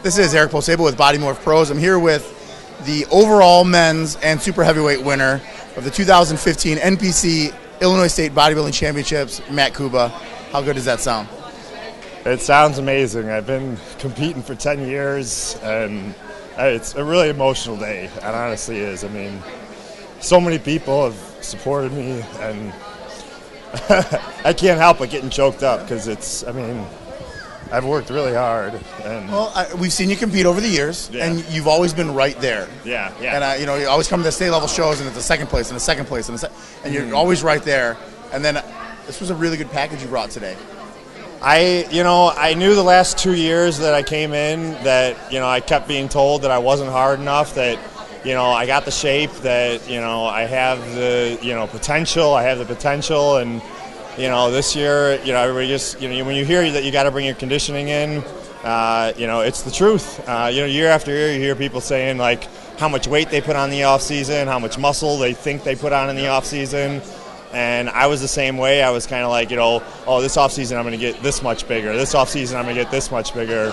This is Eric Posebo with Body Morph Pros. I'm here with the overall men's and super heavyweight winner of the 2015 NPC Illinois State Bodybuilding Championships, Matt Kouba. How good does that sound? It sounds amazing. I've been competing for 10 years, and it's a really emotional day. It honestly is. I mean, so many people have supported me, and I can't help but getting choked up because I've worked really hard. And we've seen you compete over the years, and you've always been right there. Yeah. And you always come to the state level shows, and it's a second place, and a second place, and you're always right there. And then this was a really good package you brought today. I knew the last 2 years that I came in that I kept being told that I wasn't hard enough, that I got the shape, that I have the potential. I have the potential, and this year, everybody just, when you hear that you got to bring your conditioning in, it's the truth. Year after year, you hear people saying, like, how much weight they put on the off season, how much muscle they think they put on in the off season. And I was the same way. I was kind of like, this off season I'm going to get this much bigger. This off season I'm going to get this much bigger.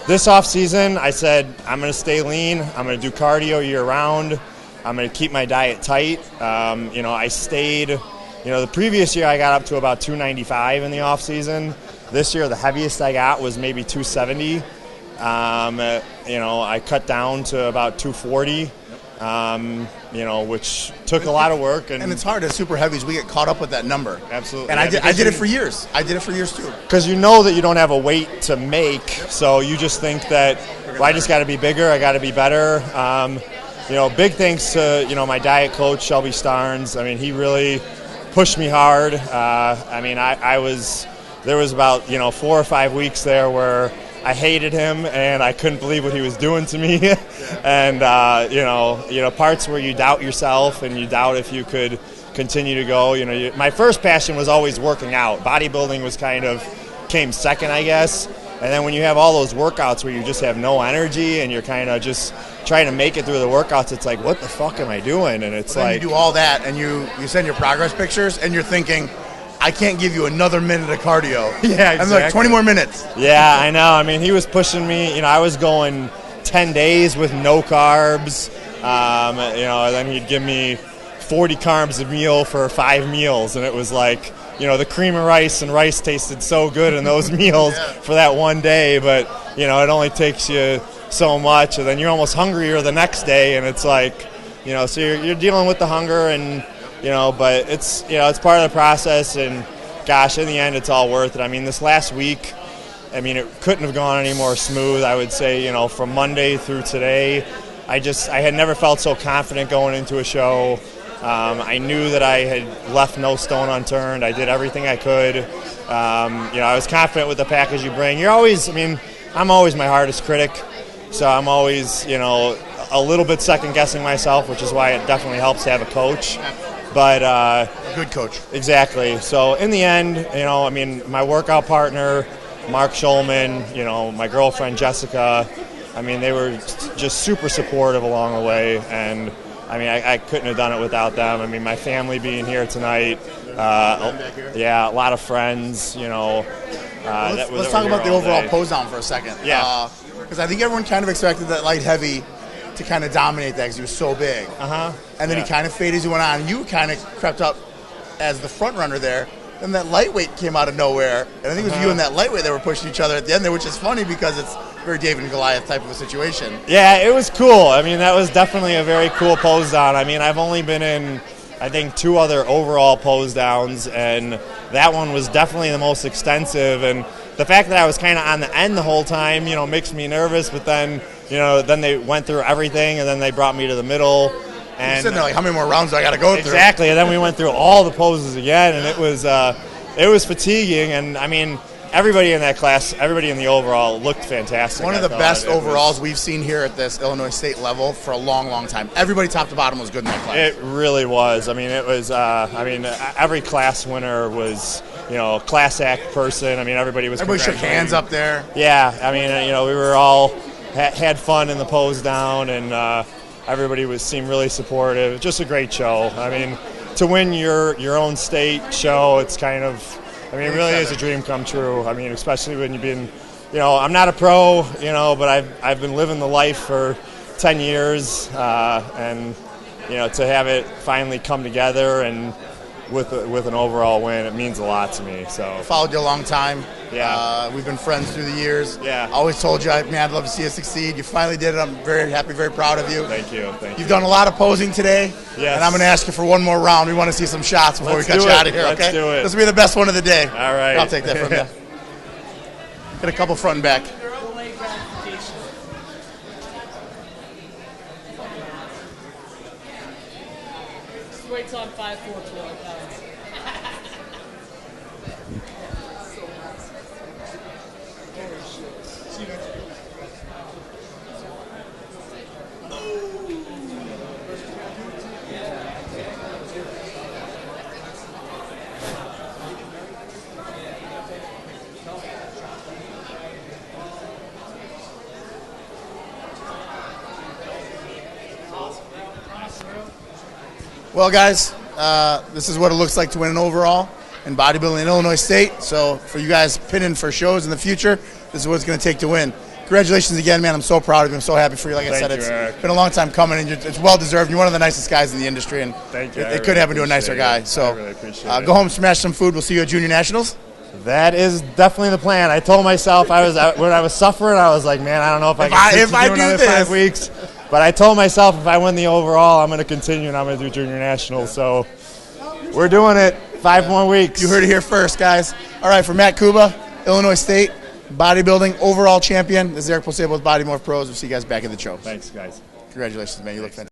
This off season, I said, I'm going to stay lean. I'm going to do cardio year round. I'm going to keep my diet tight. I stayed. The previous year I got up to about 295 in the off season. This year the heaviest I got was maybe 270. I cut down to about 240. Which took a lot of work. And it's hard as super heavies. We get caught up with that number. Absolutely. And I did it for years. I did it for years too. Because you know that you don't have a weight to make, so you just think that, I just got to be bigger, I got to be better. Big thanks to, my diet coach, Shelby Starnes. He really pushed me hard. There was about 4 or 5 weeks there where I hated him and I couldn't believe what he was doing to me. And parts where you doubt yourself and you doubt if you could continue to go. My first passion was always working out. Bodybuilding came second, I guess. And then when you have all those workouts where you just have no energy and you're kind of just trying to make it through the workouts, it's like, what the fuck am I doing? And it's like, you do all that and you send your progress pictures and you're thinking, I can't give you another minute of cardio. Yeah, exactly. I'm like, 20 more minutes. Yeah, I know. He was pushing me. I was going 10 days with no carbs. And then he'd give me 40 carbs a meal for 5 meals. And it was like, the cream of rice and rice tasted so good in those meals for that one day. But, it only takes you so much. And then you're almost hungrier the next day. And it's like, so you're dealing with the hunger and, but it's part of the process, and gosh, in the end, it's all worth it. This last week, it couldn't have gone any more smooth. I would say, from Monday through today, I had never felt so confident going into a show. I knew that I had left no stone unturned. I did everything I could. I was confident with the package you bring. I'm always my hardest critic, so I'm always, a little bit second guessing myself, which is why it definitely helps to have a coach. But a good coach. Exactly. So in the end, my workout partner, Mark Schulman, my girlfriend Jessica, they were just super supportive along the way, and I couldn't have done it without them. My family being here tonight, a lot of friends, let's talk about the overall pose down for a second. Yeah. Because I think everyone kind of expected that light heavy to kind of dominate that because he was so big. And then he kind of faded as he went on. You kind of crept up as the front runner there. Then that lightweight came out of nowhere. And I think it was you and that lightweight that were pushing each other at the end there, which is funny because it's very David and Goliath type of a situation. Yeah, it was cool. That was definitely a very cool pose down. I've only been in, I think, 2 other overall pose downs, and that one was definitely the most extensive. And the fact that I was kind of on the end the whole time, makes me nervous. But then, then they went through everything, and then they brought me to the middle. And you're sitting there like, how many more rounds do I got to go through? Exactly. And then we went through all the poses again, and it was fatiguing. And everybody in that class, everybody in the overall looked fantastic. One of the best overalls we've seen here at this Illinois State level for a long, long time. Everybody top to bottom was good in that class. It really was. It was. Every class winner was, class act person. Everybody was. Everybody shook hands up there. Yeah. We were all had fun in the pose down, and everybody seemed really supportive. Just a great show. To win your own state show, it's kind of. It really is a dream come true. Especially when you've been I'm not a pro, but I've been living the life for 10 years, and to have it finally come together and with an overall win, it means a lot to me. So followed you a long time. Yeah, we've been friends through the years. Yeah, always told you, I'd love to see you succeed. You finally did it. I'm very happy, very proud of you. Thank you. You've done a lot of posing today. Yes. And I'm going to ask you for one more round. We want to see some shots before we cut you out of here. Let's do it. This will be the best one of the day. All right. I'll take that from you. Hit a couple front and back. Weight's on 5'4", 200 pounds. Well, guys, this is what it looks like to win an overall in bodybuilding in Illinois State. So for you guys pinning for shows in the future, this is what it's going to take to win. Congratulations again, man. I'm so proud of you. I'm so happy for you. Like I said, it's been a long time coming, and it's well-deserved. You're one of the nicest guys in the industry, and it could happen to a nicer gught. So I really appreciate it. Go home, smash some food. We'll see you at Junior Nationals. That is definitely the plan. I told myself when I was suffering, I was like, man, I don't know if I can do another 5 weeks. But I told myself if I win the overall, I'm going to continue, and I'm going to do Junior Nationals. So we're doing it. 5 more weeks. You heard it here first, guys. All right, for Matt Kouba, Illinois State, bodybuilding overall champion. This is Eric Posable with Body Morph Pros. We'll see you guys back at the show. Thanks, guys. Congratulations, man. You look fantastic.